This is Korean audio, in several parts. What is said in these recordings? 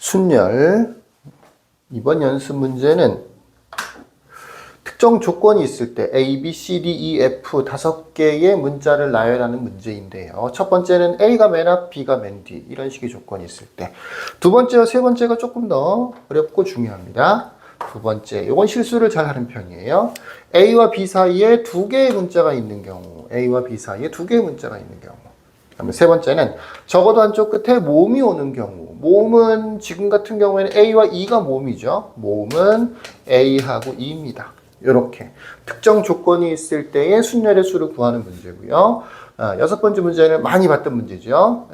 순열. 이번 연습 문제는 특정 조건이 있을 때 A, B, C, D, E, F 5개의 문자를 나열하는 문제인데요. 첫 번째는 A가 맨 앞, B가 맨 뒤. 이런 식의 조건이 있을 때. 두 번째와 세 번째가 조금 더 어렵고 중요합니다. 두 번째, 이건 실수를 잘 하는 편이에요. A와 B 사이에 2개의 문자가 있는 경우. A와 B 사이에 2개의 문자가 있는 경우. 그다음에 세 번째는 적어도 한쪽 끝에 모음이 오는 경우. 모음은 지금 같은 경우에는 A와 E가 모음이죠. 모음은 A하고 E입니다. 이렇게 특정 조건이 있을 때의 순열의 수를 구하는 문제고요. 여섯 번째 문제는 많이 봤던 문제죠.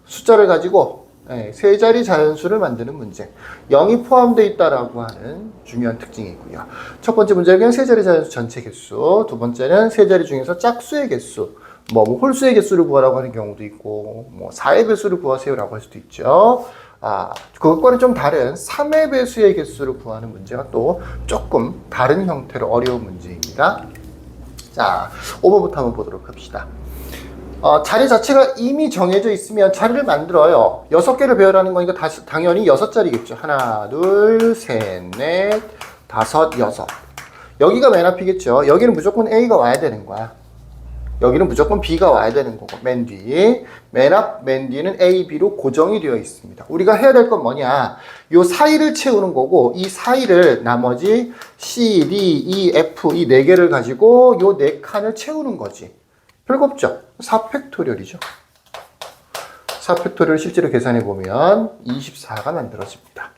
숫자를 가지고 세 자리 자연수를 만드는 문제. 0이 포함되어 있다라고 하는 중요한 특징이 있고요. 첫 번째 문제는 그냥 세 자리 자연수 전체 개수. 두 번째는 세 자리 중에서 짝수의 개수. 뭐 홀수의 개수를 구하라고 하는 경우도 있고, 4의 배수를 구하세요라고 할 수도 있죠. 그것과는 좀 다른 3의 배수의 개수를 구하는 문제가 또 조금 다른 형태로 어려운 문제입니다. 자, 5번부터 한번 보도록 합시다. 자리 자체가 이미 정해져 있으면 자리를 만들어요. 6개를 배열하는 거니까 당연히 6자리겠죠. 하나, 둘, 셋, 넷, 다섯, 여섯. 여기가 맨 앞이겠죠. 여기는 무조건 A가 와야 되는 거야. 여기는 무조건 B가 와야 되는 거고, 맨 뒤. 맨 앞, 맨 뒤는 A, B로 고정이 되어 있습니다. 우리가 해야 될 건 뭐냐? 요 사이를 채우는 거고, 이 사이를 나머지 C, D, E, F 이 4개를 가지고 요 4칸을 채우는 거지. 별거 없죠? 4팩토리얼이죠. 4팩토리얼 실제로 계산해 보면 24가 만들어집니다.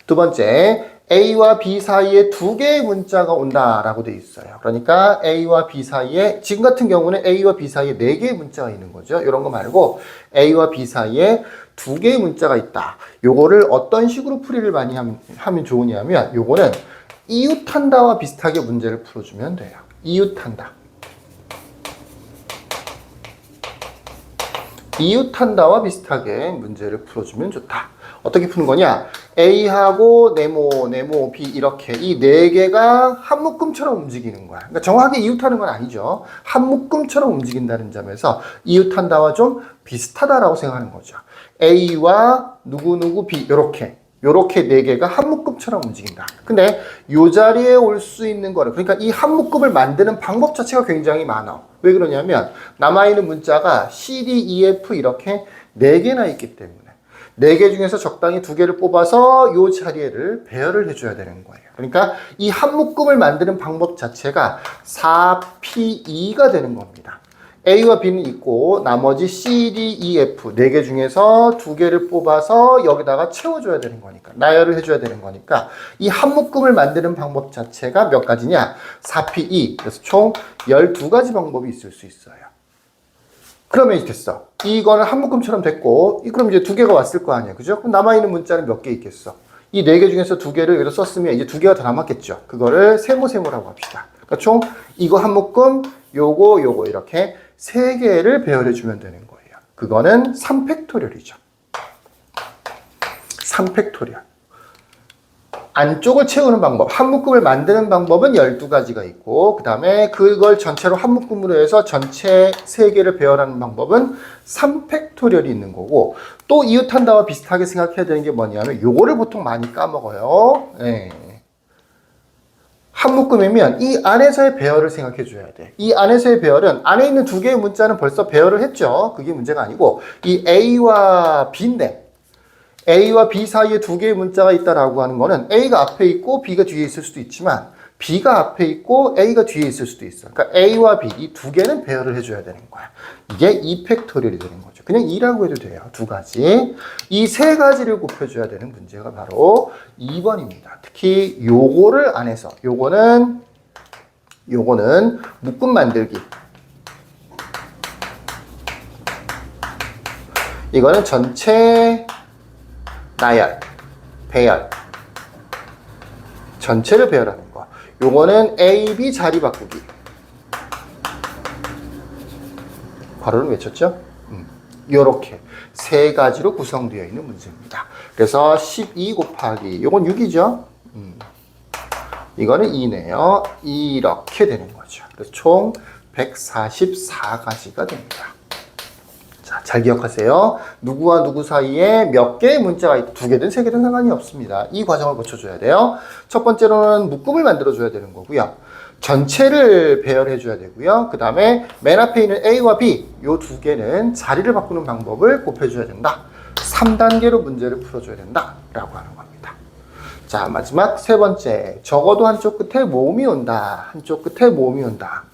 두 번째, A와 B 사이에 2개의 문자가 온다라고 되어 있어요. 그러니까 A와 B 사이에, 지금 같은 경우는 A와 B 사이에 4개의 문자가 있는 거죠. 이런 거 말고 A와 B 사이에 2개의 문자가 있다. 요거를 어떤 식으로 풀이를 많이 하면 좋으냐면, 요거는 이웃한다와 비슷하게 문제를 풀어주면 돼요. 이웃한다. 이웃한다와 비슷하게 문제를 풀어주면 좋다. 어떻게 푸는 거냐? A하고 네모, B 이렇게 이 4개가 한 묶음처럼 움직이는 거야. 그러니까 정확하게 이웃하는 건 아니죠. 한 묶음처럼 움직인다는 점에서 이웃한다와 좀 비슷하다라고 생각하는 거죠. A와 누구 B 이렇게 4개가 한 묶음처럼 움직인다. 근데 이 자리에 올 수 있는 거를, 그러니까 이 한 묶음을 만드는 방법 자체가 굉장히 많아. 왜 그러냐면 남아있는 문자가 C, D, E, F 이렇게 4개나 있기 때문에 4개 중에서 적당히 2개를 뽑아서 이 자리를 배열을 해줘야 되는 거예요. 그러니까 이 한 묶음을 만드는 방법 자체가 4P2가 되는 겁니다. A와 B는 있고 나머지 C, D, E, F 4개 중에서 2개를 뽑아서 여기다가 채워줘야 되는 거니까, 나열을 해줘야 되는 거니까 이 한 묶음을 만드는 방법 자체가 몇 가지냐? 4P2. 그래서 총 12가지 방법이 있을 수 있어요. 그러면 이제 됐어. 이거는 한 묶음처럼 됐고, 그럼 이제 2개가 왔을 거 아니야. 그죠? 그럼 남아있는 문자는 몇 개 있겠어? 이 4개 중에서 2개를 여기다 썼으면 이제 2개가 더 남았겠죠. 그거를 세모라고 합시다. 그러니까 총 이거 한 묶음, 요거 이렇게 3개를 배열해주면 되는 거예요. 그거는 3팩토리얼이죠. 3팩토리얼. 안쪽을 채우는 방법, 한 묶음을 만드는 방법은 12가지가 있고, 그 다음에 그걸 전체로 한 묶음으로 해서 전체 3개를 배열하는 방법은 3팩토리얼이 있는 거고, 또 이웃한다와 비슷하게 생각해야 되는 게 뭐냐면 요거를 보통 많이 까먹어요. 한 묶음이면 이 안에서의 배열을 생각해 줘야 돼. 이 안에서의 배열은 안에 있는 2개의 문자는 벌써 배열을 했죠. 그게 문제가 아니고 이 A와 B인데, A와 B 사이에 2개의 문자가 있다라고 하는 거는 A가 앞에 있고 B가 뒤에 있을 수도 있지만 B가 앞에 있고 A가 뒤에 있을 수도 있어. 그러니까 A와 B 이 2개는 배열을 해줘야 되는 거야. 이게 2팩토리얼이 되는 거죠. 그냥 2라고 해도 돼요. 2가지. 이 3가지를 곱해줘야 되는 문제가 바로 2번입니다. 특히 요거를 안 해서, 요거는 묶음 만들기. 이거는 전체 나열, 배열, 전체를 배열하는 거. 요거는 A, B 자리 바꾸기. 괄호를 외쳤죠? 요렇게 3가지로 구성되어 있는 문제입니다. 그래서 12 곱하기, 요건 6이죠? 이거는 2네요. 이렇게 되는 거죠. 그래서 총 144가지가 됩니다. 자, 자, 잘 기억하세요. 누구와 누구 사이에 몇 개의 문자가 있다. 2개든 3개든 상관이 없습니다. 이 과정을 거쳐줘야 돼요. 첫 번째로는 묶음을 만들어줘야 되는 거고요. 전체를 배열해줘야 되고요. 그 다음에 맨 앞에 있는 A와 B 이 2개는 자리를 바꾸는 방법을 곱해줘야 된다. 3단계로 문제를 풀어줘야 된다 라고 하는 겁니다. 자, 마지막 세 번째. 적어도 한쪽 끝에 모음이 온다. 한쪽 끝에 모음이 온다.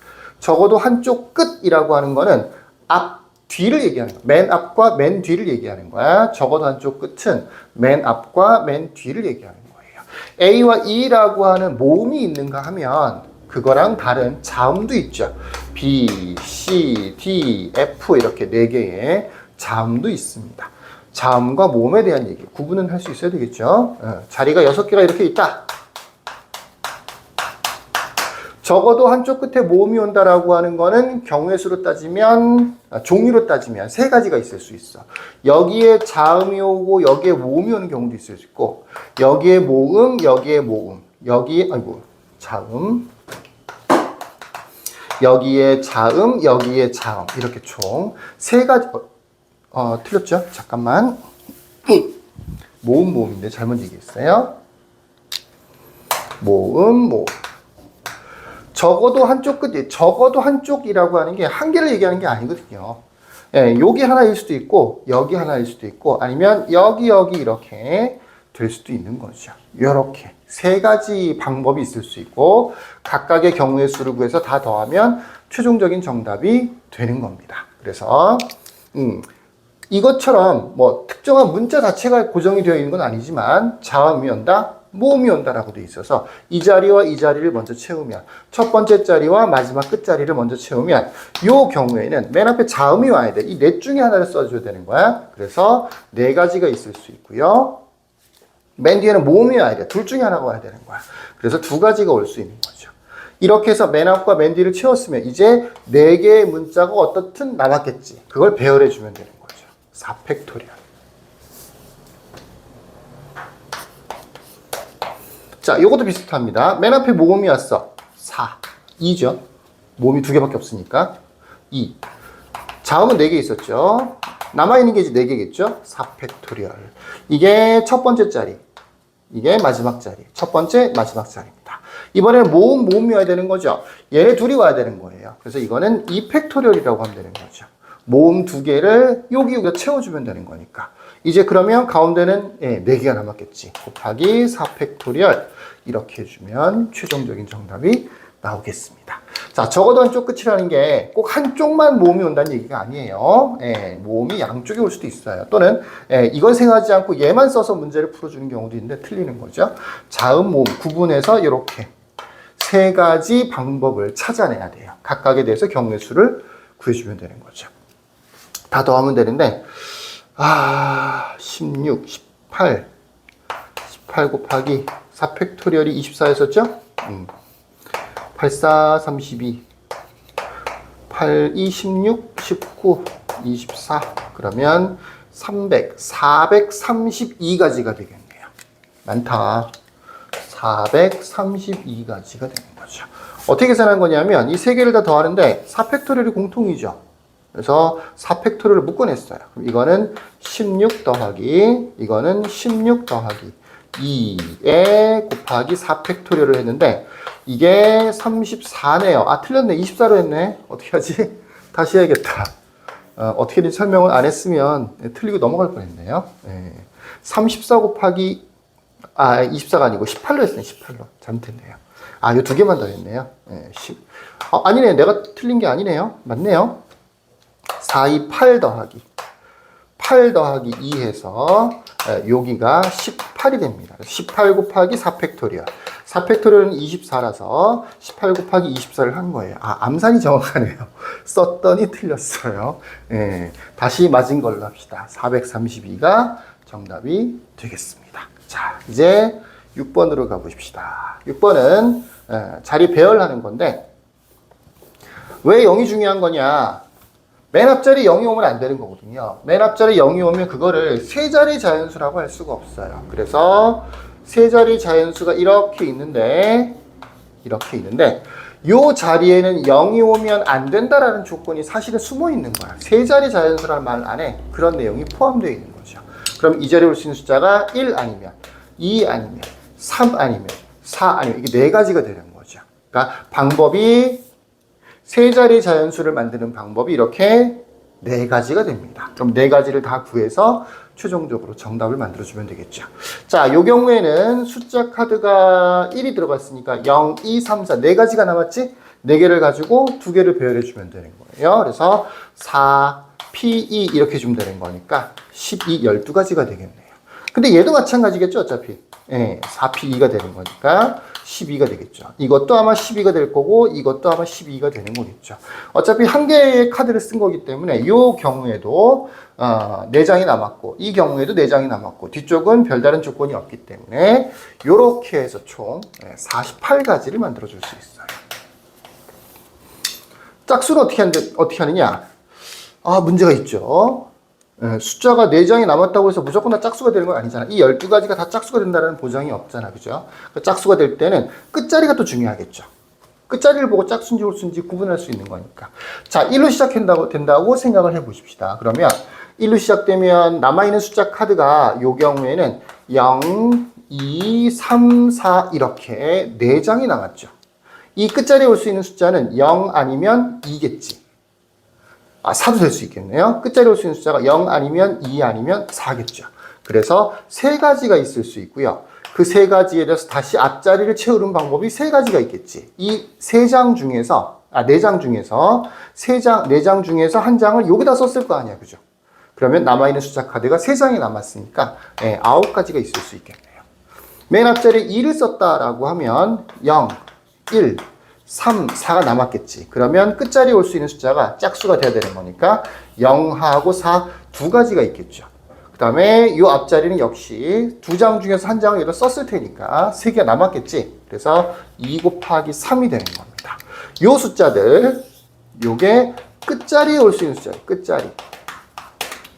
적어도 한쪽 끝이라고 하는 거는 앞, 뒤를 얘기하는 거야. 맨 앞과 맨 뒤를 얘기하는 거야. 적어도 한쪽 끝은 맨 앞과 맨 뒤를 얘기하는 거예요. A와 E라고 하는 모음이 있는가 하면 그거랑 다른 자음도 있죠. B, C, D, F 이렇게 4개의 자음도 있습니다. 자음과 모음에 대한 얘기, 구분은 할 수 있어야 되겠죠. 자리가 6개가 이렇게 있다. 적어도 한쪽 끝에 모음이 온다라고 하는 거는 경우의 수로 따지면, 종류로 따지면 3가지가 있을 수 있어. 여기에 자음이 오고 여기에 모음이 오는 경우도 있을 수 있고, 여기에 모음, 여기에 모음, 여기에, 자음, 여기에 자음, 여기에 자음, 이렇게 총 3가지, 틀렸죠? 잠깐만. 모음인데 잘못 얘기했어요. 모음. 적어도 한쪽 끝이, 적어도 한쪽이라고 하는 게 한 개를 얘기하는 게 아니거든요. 예, 여기 하나일 수도 있고, 여기 하나일 수도 있고, 아니면 여기 이렇게 될 수도 있는 거죠. 이렇게 3가지 방법이 있을 수 있고, 각각의 경우의 수를 구해서 다 더하면 최종적인 정답이 되는 겁니다. 그래서, 이것처럼 뭐 특정한 문자 자체가 고정이 되어 있는 건 아니지만 자음이 온다, 모음이 온다라고 되어 있어서 이 자리와 이 자리를 먼저 채우면, 첫 번째 자리와 마지막 끝 자리를 먼저 채우면 이 경우에는 맨 앞에 자음이 와야 돼. 이 넷 중에 하나를 써줘야 되는 거야. 그래서 4가지가 있을 수 있고요. 맨 뒤에는 모음이 와야 돼. 둘 중에 하나가 와야 되는 거야. 그래서 2가지가 올 수 있는 거죠. 이렇게 해서 맨 앞과 맨 뒤를 채웠으면 이제 4개의 문자가 어떻든 남았겠지. 그걸 배열해 주면 되는 거죠. 4팩토리얼. 자, 이것도 비슷합니다. 맨 앞에 모음이 왔어. 4. 2죠. 모음이 2개밖에 없으니까. 2. 자음은 4개 있었죠. 남아있는 게 이제 4개겠죠. 4팩토리얼. 이게 첫 번째 자리. 이게 마지막 자리. 첫 번째, 마지막 자리입니다. 이번에는 모음이 와야 되는 거죠. 얘네 둘이 와야 되는 거예요. 그래서 이거는 2팩토리얼이라고 하면 되는 거죠. 모음 2개를 여기가 채워주면 되는 거니까. 이제 그러면 가운데는 4개가 남았겠지. 곱하기 4팩토리얼 이렇게 해주면 최종적인 정답이 나오겠습니다. 자, 적어도 한쪽 끝이라는 게 꼭 한쪽만 모음이 온다는 얘기가 아니에요. 모음이 양쪽에 올 수도 있어요. 또는 이걸 생각하지 않고 얘만 써서 문제를 풀어주는 경우도 있는데 틀리는 거죠. 자음, 모음 구분해서 이렇게 3가지 방법을 찾아내야 돼요. 각각에 대해서 경우의 수를 구해주면 되는 거죠. 다 더하면 되는데 16, 18 곱하기 4팩토리얼이 24였었죠? 84, 32 8, 26, 19, 24 그러면 300, 432가지가 되겠네요. 많다. 432가지가 되는 거죠. 어떻게 계산한 거냐면 이 3개를 다 더하는데 4팩토리얼이 공통이죠. 그래서 4팩토리얼을 묶어냈어요. 그럼 이거는 16 더하기, 이거는 16 더하기 2에 곱하기 4팩토리얼을 했는데 이게 34네요. 아, 틀렸네. 24로 했네. 어떻게 하지? 다시 해야겠다. 어떻게든 설명을 안 했으면 틀리고 넘어갈 뻔했네요. 34 곱하기 24가 아니고 18로 했어요. 18로. 잘못했네요. 아, 이 2개만 더 했네요. 10. 아니네. 내가 틀린 게 아니네요. 맞네요. 4, 2, 8 더하기 2 해서 여기가 18이 됩니다. 18 곱하기 4팩토리얼. 4팩토리얼은 24라서 18 곱하기 24를 한 거예요. 암산이 정확하네요. 썼더니 틀렸어요. 다시 맞은 걸로 합시다. 432가 정답이 되겠습니다. 자, 이제 6번으로 가보십시다. 6번은 자리 배열하는 건데 왜 0이 중요한 거냐? 맨 앞자리 0이 오면 안 되는 거거든요. 맨 앞자리 0이 오면 그거를 세 자리 자연수라고 할 수가 없어요. 그래서 세 자리 자연수가 이렇게 있는데 요 자리에는 0이 오면 안 된다라는 조건이 사실은 숨어 있는 거야. 세 자리 자연수라는 말 안에 그런 내용이 포함되어 있는 거죠. 그럼 이 자리에 올 수 있는 숫자가 1 아니면 2 아니면 3 아니면 4 아니면 이게 네 가지가 되는 거죠. 그러니까 방법이 세 자리 자연수를 만드는 방법이 이렇게 네 가지가 됩니다. 그럼 네 가지를 다 구해서 최종적으로 정답을 만들어주면 되겠죠. 자, 요 경우에는 숫자 카드가 1이 들어갔으니까 0, 2, 3, 4 네 가지가 남았지? 네 개를 가지고 두 개를 배열해주면 되는 거예요. 그래서 4, P2 이렇게 주면 되는 거니까 12, 12가지가 되겠네요. 근데 얘도 마찬가지겠죠, 어차피. 예, 4P2가 되는 거니까 12가 되겠죠. 이것도 아마 12가 될 거고 이것도 아마 12가 되는 거겠죠. 어차피 한 개의 카드를 쓴 거기 때문에 이 경우에도 4장이 남았고 이 경우에도 4장이 남았고 뒤쪽은 별다른 조건이 없기 때문에 이렇게 해서 총 48가지를 만들어 줄 수 있어요. 짝수는 어떻게 하느냐? 문제가 있죠. 숫자가 4장이 남았다고 해서 무조건 다 짝수가 되는 건 아니잖아. 이 12가지가 다 짝수가 된다는 보장이 없잖아. 그죠? 짝수가 될 때는 끝자리가 또 중요하겠죠. 끝자리를 보고 짝수인지 홀수인지 구분할 수 있는 거니까. 자, 1로 시작된다고 생각을 해 보십시다. 그러면 1로 시작되면 남아있는 숫자 카드가 이 경우에는 0, 2, 3, 4 이렇게 4장이 남았죠. 이 끝자리에 올 수 있는 숫자는 0 아니면 2겠지. 4도 될 수 있겠네요. 끝자리에 올 수 있는 숫자가 0 아니면 2 아니면 4겠죠. 그래서 세 가지가 있을 수 있고요. 그 세 가지에 대해서 다시 앞자리를 채우는 방법이 세 가지가 있겠지. 이 세 장 중에서, 4장 중에서, 네 장 중에서 한 장을 여기다 썼을 거 아니야. 그죠? 그러면 남아있는 숫자 카드가 3장이 남았으니까 9가지가 있을 수 있겠네요. 맨 앞자리에 2를 썼다라고 하면 0, 1, 3, 4가 남았겠지. 그러면 끝자리에 올 수 있는 숫자가 짝수가 돼야 되는 거니까 0하고 4 두 가지가 있겠죠. 그 다음에 이 앞자리는 역시 2장 중에서 한 장을 여기다 썼을 테니까 3개가 남았겠지. 그래서 2 곱하기 3이 되는 겁니다. 요 숫자들, 요게 끝자리에 올 수 있는 숫자예요.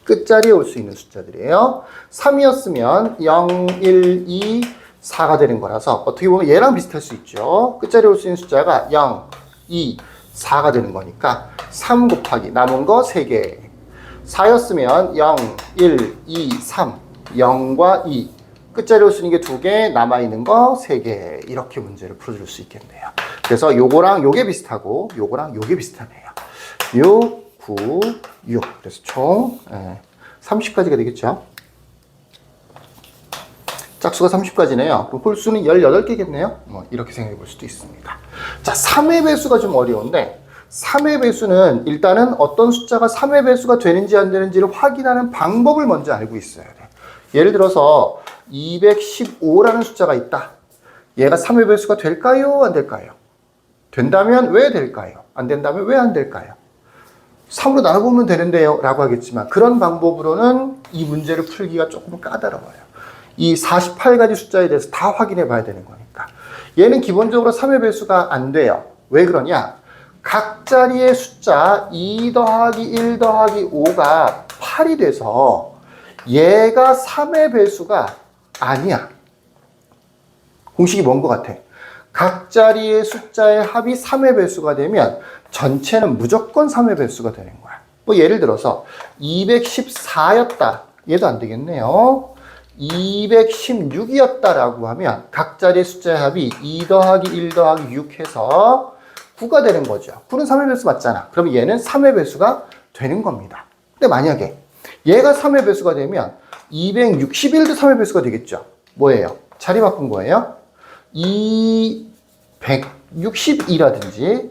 끝자리에 올 수 있는 숫자들이에요. 3이었으면 0, 1, 2, 4가 되는 거라서 어떻게 보면 얘랑 비슷할 수 있죠. 끝자리에 올 수 있는 숫자가 0, 2, 4가 되는 거니까 3 곱하기 남은 거 3개. 4였으면 0, 1, 2, 3, 0과 2. 끝자리에 올 수 있는 게 2개, 남아있는 거 3개. 이렇게 문제를 풀어줄 수 있겠네요. 그래서 요거랑 요게 비슷하고 요거랑 요게 비슷하네요. 6, 9, 6. 그래서 총 30가지가 되겠죠. 짝수가 30가지네요. 그럼 홀수는 18개겠네요. 이렇게 생각해 볼 수도 있습니다. 자, 3의 배수가 좀 어려운데 3의 배수는 일단은 어떤 숫자가 3의 배수가 되는지 안 되는지를 확인하는 방법을 먼저 알고 있어야 돼. 예를 들어서 215라는 숫자가 있다. 얘가 3의 배수가 될까요? 안 될까요? 된다면 왜 될까요? 안 된다면 왜 안 될까요? 3으로 나눠보면 되는데요 라고 하겠지만 그런 방법으로는 이 문제를 풀기가 조금 까다로워요. 이 48가지 숫자에 대해서 다 확인해 봐야 되는 거니까. 얘는 기본적으로 3의 배수가 안 돼요. 왜 그러냐? 각 자리의 숫자 2 더하기 1 더하기 5가 8이 돼서 얘가 3의 배수가 아니야. 공식이 뭔 것 같아? 각 자리의 숫자의 합이 3의 배수가 되면 전체는 무조건 3의 배수가 되는 거야. 뭐 예를 들어서 214였다. 얘도 안 되겠네요. 216이었다라고 하면 각 자리의 숫자의 합이 2 더하기 1 더하기 6 해서 9가 되는 거죠. 9는 3의 배수 맞잖아. 그럼 얘는 3의 배수가 되는 겁니다. 근데 만약에 얘가 3의 배수가 되면 261도 3의 배수가 되겠죠. 뭐예요? 자리 바꾼 거예요. 260이라든지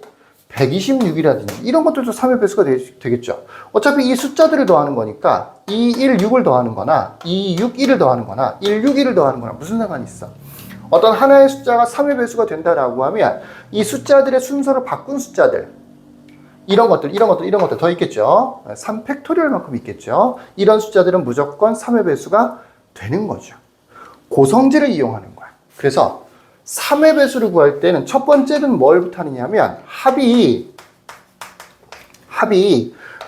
126이라든지 이런 것들도 3의 배수가 되겠죠. 어차피 이 숫자들을 더하는 거니까 2, 1, 6을 더하는 거나 2, 6, 1을 더하는 거나 1, 6, 1을 더하는 거나 무슨 상관이 있어. 어떤 하나의 숫자가 3의 배수가 된다라고 하면 이 숫자들의 순서를 바꾼 숫자들 이런 것들 더 있겠죠. 3팩토리얼만큼 있겠죠. 이런 숫자들은 무조건 3의 배수가 되는 거죠. 고성질을 이용하는 거야. 그래서 3의 배수를 구할 때는 첫 번째는 뭘부터 하느냐면 합이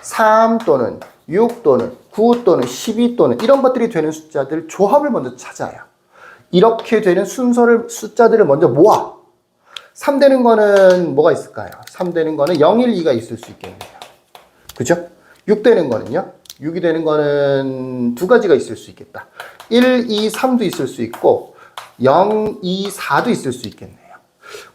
3 또는 6 또는 9 또는 12 또는 이런 것들이 되는 숫자들 조합을 먼저 찾아요. 이렇게 되는 숫자들을 먼저 모아. 3 되는 거는 뭐가 있을까요? 3 되는 거는 0, 1, 2가 있을 수 있겠네요. 그죠? 6 되는 거는요? 6이 되는 거는 두 가지가 있을 수 있겠다. 1, 2, 3도 있을 수 있고 0, 2, 4도 있을 수 있겠네요.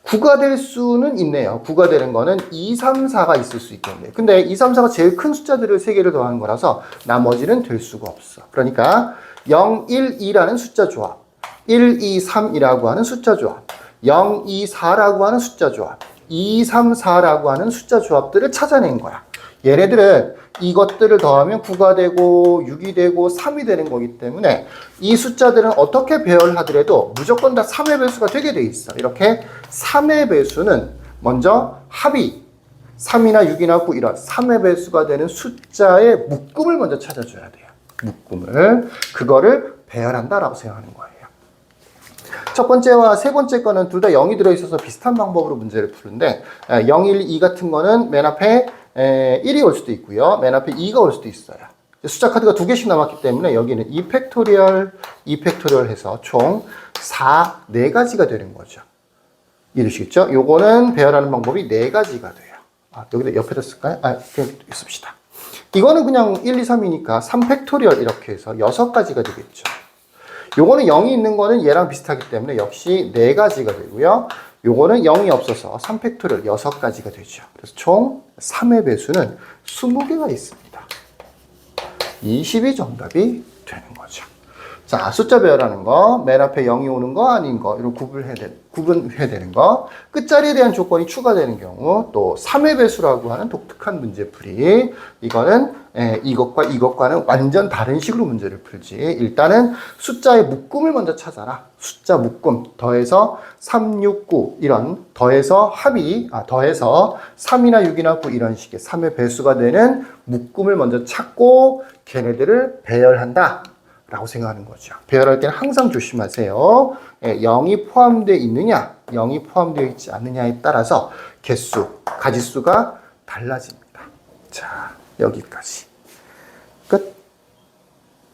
9가 될 수는 있네요. 9가 되는 거는 2, 3, 4가 있을 수 있겠네요. 근데 2, 3, 4가 제일 큰 숫자들을 3개를 더하는 거라서 나머지는 될 수가 없어. 그러니까 0, 1, 2라는 숫자 조합, 1, 2, 3이라고 하는 숫자 조합, 0, 2, 4라고 하는 숫자 조합, 2, 3, 4라고 하는 숫자 조합들을 찾아낸 거야. 얘네들은 이것들을 더하면 9가 되고 6이 되고 3이 되는 거기 때문에 이 숫자들은 어떻게 배열하더라도 무조건 다 3의 배수가 되게 돼 있어. 이렇게 3의 배수는 먼저 합이 3이나 6이나 9 이런 3의 배수가 되는 숫자의 묶음을 먼저 찾아줘야 돼요. 묶음을. 그거를 배열한다라고 생각하는 거예요. 첫 번째와 세 번째 거는 둘 다 0이 들어있어서 비슷한 방법으로 문제를 푸는데 0, 1, 2 같은 거는 맨 앞에 1이 올 수도 있고요. 맨 앞에 2가 올 수도 있어요. 숫자 카드가 2개씩 남았기 때문에 여기는 2팩토리얼, 2팩토리얼 해서 총 4, 4가지가 되는 거죠. 이해되시겠죠? 요거는 배열하는 방법이 4가지가 돼요. 여기다 옆에다 쓸까요? 그냥 씁시다. 이거는 그냥 1, 2, 3이니까 3팩토리얼 이렇게 해서 6가지가 되겠죠. 요거는 0이 있는 거는 얘랑 비슷하기 때문에 역시 4가지가 되고요. 요거는 0이 없어서 3팩토리얼 6가지가 되죠. 그래서 총 3의 배수는 20개가 있습니다. 20이 정답이 되는 거죠. 자, 숫자 배열하는 거, 맨 앞에 0이 오는 거 아닌 거, 이런 구분해야 되는 거, 끝자리에 대한 조건이 추가되는 경우, 또 3의 배수라고 하는 독특한 문제풀이, 이거는 이것과는 완전 다른 식으로 문제를 풀지. 일단은 숫자의 묶음을 먼저 찾아라. 숫자 묶음, 더해서 3, 6, 9, 이런, 더해서 더해서 3이나 6이나 9 이런 식의 3의 배수가 되는 묶음을 먼저 찾고, 걔네들을 배열한다. 라고 생각하는 거죠. 배열할 때는 항상 조심하세요. 0이 포함되어 있느냐, 0이 포함되어 있지 않느냐에 따라서 개수, 가지수가 달라집니다. 자, 여기까지. 끝.